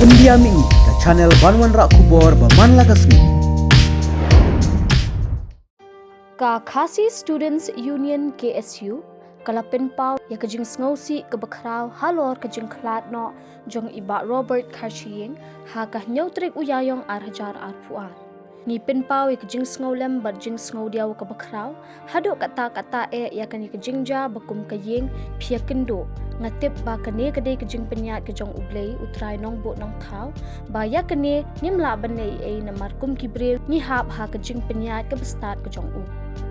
India mi ke channel Banwan Rak Kubor Baman Lagasmi. Ka Kharshiing Students Union KSU kala Pynpaw ya ke Jingsngewsih ke Bakhraw Halor ke Jingkhlad no jong iba Robert Kharshiing ha ka nyautrik uyayong hajar puar. Ni Pynpaw ya ke Jingsngewlem bar Jingsngewdiaw ke Bakhraw haduk kata-kata ya ke ni ke Jingja bakum ke ying pia kendo ngatip ba kene kede ke jing penyat ke jong ublei utrai nong bo nong thau ba ya kene nimla banei na markum kibre ni hap ha ke jing penyat ke bestat ke jong u.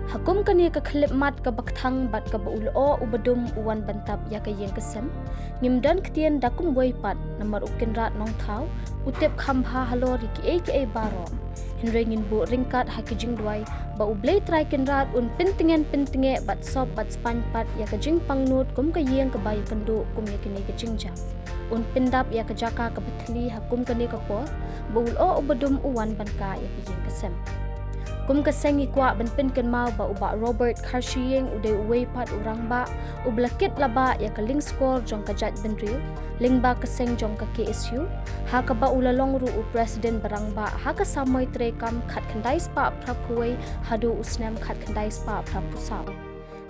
Hakum kani ke klip mat ke bakthang bat ke baulo ubadum uwan bantap ya ke yeng kesem ngimdan ketien dakum boipat namar ukinrat nong thau utip khambha halor ki aka baro henrengin bu ringkat hakijing duai ba ublei trai kinrat un pentinge bat sop bat spanpat ya ke jing pangnut kum ke yeng ke bayu kendu kum ya kini ke jingja un pendap ya ke jaka ke betli hakum kani ke por baulo ubadum uwan banka ya ke yeng kesem kum kesengi kwa ben pen ken mau ba uba Robert Kharshiing ude uwei pat urang ba ublakit laba ya ka link score jong ka jat benril ling ba keseng jong ka KSU ha ka ba ulalong ru president barang ba ha ka samoi trekam khat khandai spa prap kuwei hadu usnem khat khandai spa prap pusau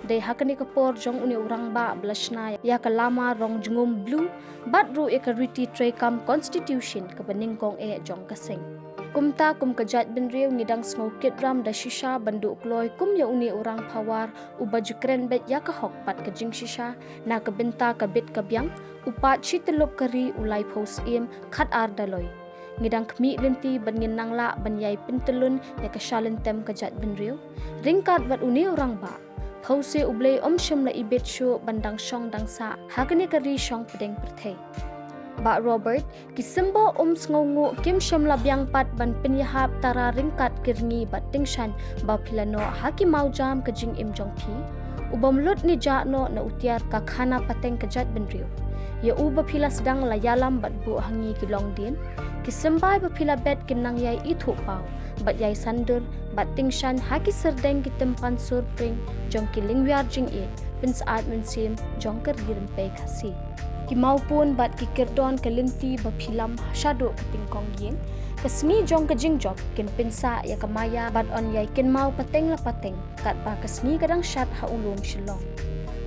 de ha kani ka por jong uni urang ba blashna ya ka lama rong jungum blue bat ru ya ka riti trekam constitution ka bening kong jong kaseng kumta kum kajat benriu ngidang snokit ram da shisha banduk loy kum ya uni orang pawar ubaju kren bet ya ka hok pat ka jing shisha na ka benta ka bit ka byang upat chitelop kari ulai pos im khat ar daloy ngidang kmi lenti bangin nangla banyai pintelun ya ka shalentem kajat benriu ringkat bat uni orang ba pause ublei omsham la ibet shu bandang shong dangsa hakani kari shong pedeng perthei Ba Robert kisembo sngongu kim shamla byang pat ban pinyahap tara ringkat kirngi bat tingshan ba pilano haki maujam ke jing im jong phi ubam lut ni ja no na utiar ka khana pateng ke jat benriu ya uba pila sedang layalam bat bu hangi kilong din kisembai ba pila bet kinang yai ithu pau bat yai sandur bat tingshan haki serdeng kitempan surpring jong kiling wiar jing e pin saat mensim jong ker girim pe khasi ki maupun bat ki kirdon kelinti bapilam shadow ketingkong yin kesni jong ke jingjob kin pinsa ya kemaya bat on yai kin mau pateng la pateng kat pa kesni kadang shat ha ulum shilong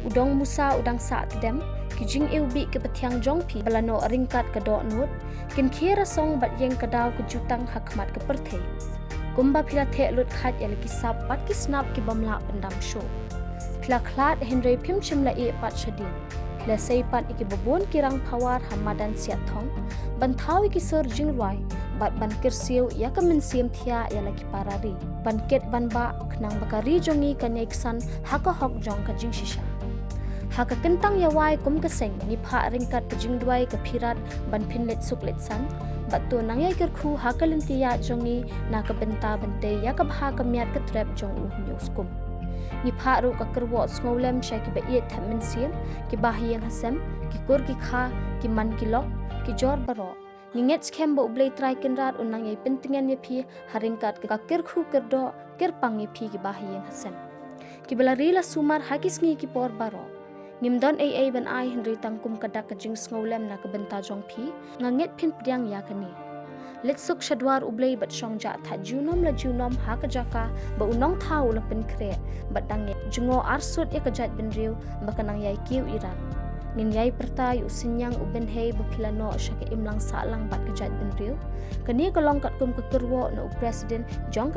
udong musa udang sa tedem ki jing eubi ke petiang jong pi balano ringkat ke do nut kin khira song bat yeng kadaw ke jutang hakmat ke perthei kumba phila the lut khat ya ki sap pat ki snap ki bamla pendam show phila khlat henry phim chimla e pat shadin lesai pat iki babon kirang pawar hamadan siathong banthau iki sur jingwai bat ban kirsiu ya ka mensiam thia ya laki parari banket banba khnang bakari jongi connection haka hok jong ka jing shisha haka kentang ya wai kum kaseng ni pha ringkat ka jingdwai ka phirat ban phinlet suklet san bat to nang ya kirkhu haka lintia jongi na ka benta bante ya ka bha ka miat ka trap jong news kum ni pharu ka kerwo snowlem sha ki ba ye thamin sim ki bahiang hasem ki kur ki kha ki man ki lok ki jor baro ni nget schem bo blei try kinrat unang ye pentingan ye phi haringkat ka kirkhu kerdo kirpang ye phi ki bahiang hasem ki belari la sumar hakis ngi ki por baro ngimdon ai ban ai henry tangkum kadak ka jing snowlem na ka benta jong phi nganget phin pdiang ya kani letsuk shadwar ublei bat shongja tha junom la junom ha ka jaka ba unong thau la pen kre badange jungo arsut ya ka jat benriu bakanang yai kiu iran nin yai perta yu sinyang uben hei bukilano shaka imlang salang bat ka jat benriu kani kolong kat kum ka kerwo no president jong